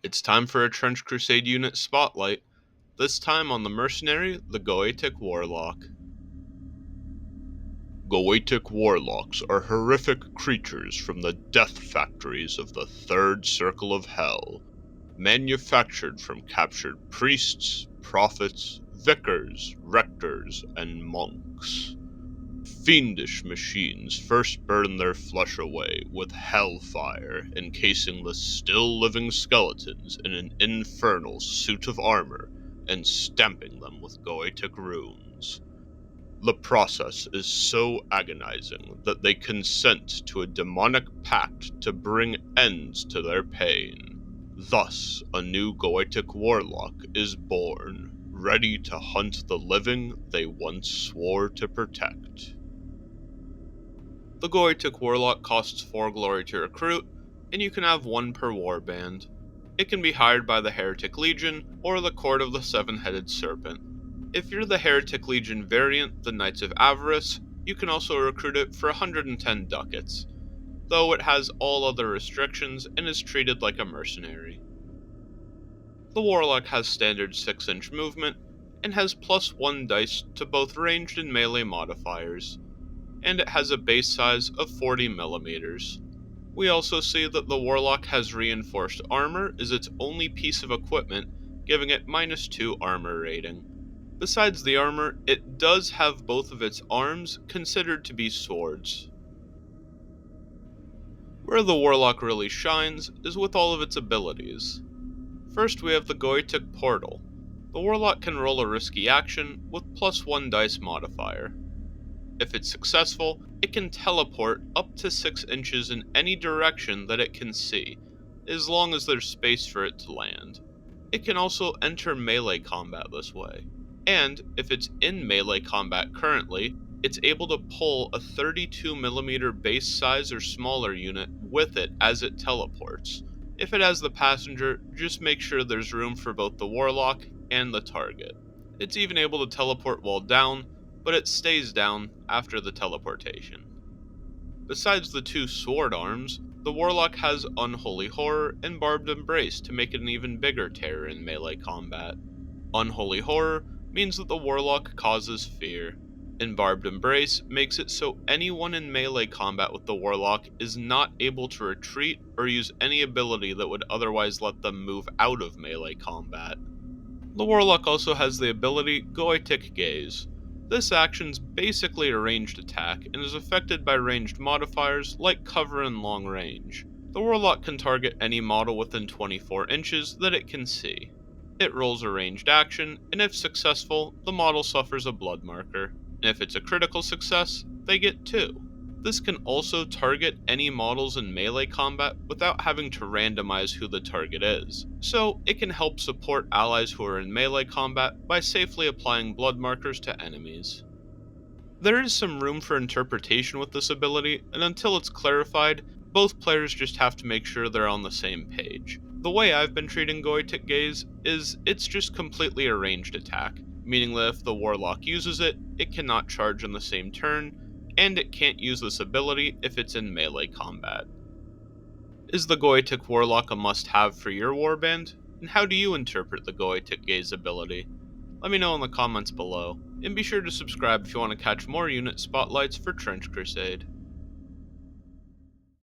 It's time for a Trench Crusade unit spotlight, this time on the Mercenary, the Goetic Warlock. Goetic Warlocks are horrific creatures from the death factories of the Third Circle of Hell, manufactured from captured priests, prophets, vicars, rectors, and monks. Fiendish machines first burn their flesh away with hellfire, encasing the still-living skeletons in an infernal suit of armor and stamping them with Goetic runes. The process is so agonizing that they consent to a demonic pact to bring ends to their pain. Thus, a new Goetic Warlock is born, ready to hunt the living they once swore to protect. The Goetic Warlock costs 4 glory to recruit, and you can have 1 per warband. It can be hired by the Heretic Legion or the Court of the Seven-Headed Serpent. If you're the Heretic Legion variant, the Knights of Avarice, you can also recruit it for 110 ducats, though it has all other restrictions and is treated like a mercenary. The Warlock has standard 6-inch movement, and has +1 dice to both ranged and melee modifiers, and it has a base size of 40mm. We also see that the Warlock has reinforced armor as its only piece of equipment, giving it -2 armor rating. Besides the armor, it does have both of its arms considered to be swords. Where the Warlock really shines is with all of its abilities. First we have the Goetic Portal. The Warlock can roll a risky action with +1 dice modifier. If it's successful, it can teleport up to 6 inches in any direction that it can see, as long as there's space for it to land. It can also enter melee combat this way, and if it's in melee combat currently, it's able to pull a 32mm base size or smaller unit with it as it teleports. If it has the passenger, just make sure there's room for both the Warlock and the target. It's even able to teleport while down, but it stays down after the teleportation. Besides the 2 sword arms, the Warlock has Unholy Horror and Barbed Embrace to make it an even bigger terror in melee combat. Unholy Horror means that the Warlock causes fear, and Barbed Embrace makes it so anyone in melee combat with the Warlock is not able to retreat or use any ability that would otherwise let them move out of melee combat. The Warlock also has the ability Goetic Gaze. This action's basically a ranged attack and is affected by ranged modifiers like cover and long range. The Warlock can target any model within 24 inches that it can see. It rolls a ranged action, and if successful, the model suffers a blood marker, and if it's a critical success, they get 2. This can also target any models in melee combat without having to randomize who the target is, so it can help support allies who are in melee combat by safely applying blood markers to enemies. There is some room for interpretation with this ability, and until it's clarified, both players just have to make sure they're on the same page. The way I've been treating Goetic Gaze is it's just completely a ranged attack, meaning that if the Warlock uses it, it cannot charge on the same turn, and it can't use this ability if it's in melee combat. Is the Goetic Warlock a must-have for your warband? And how do you interpret the Goetic Gaze ability? Let me know in the comments below, and be sure to subscribe if you want to catch more unit spotlights for Trench Crusade.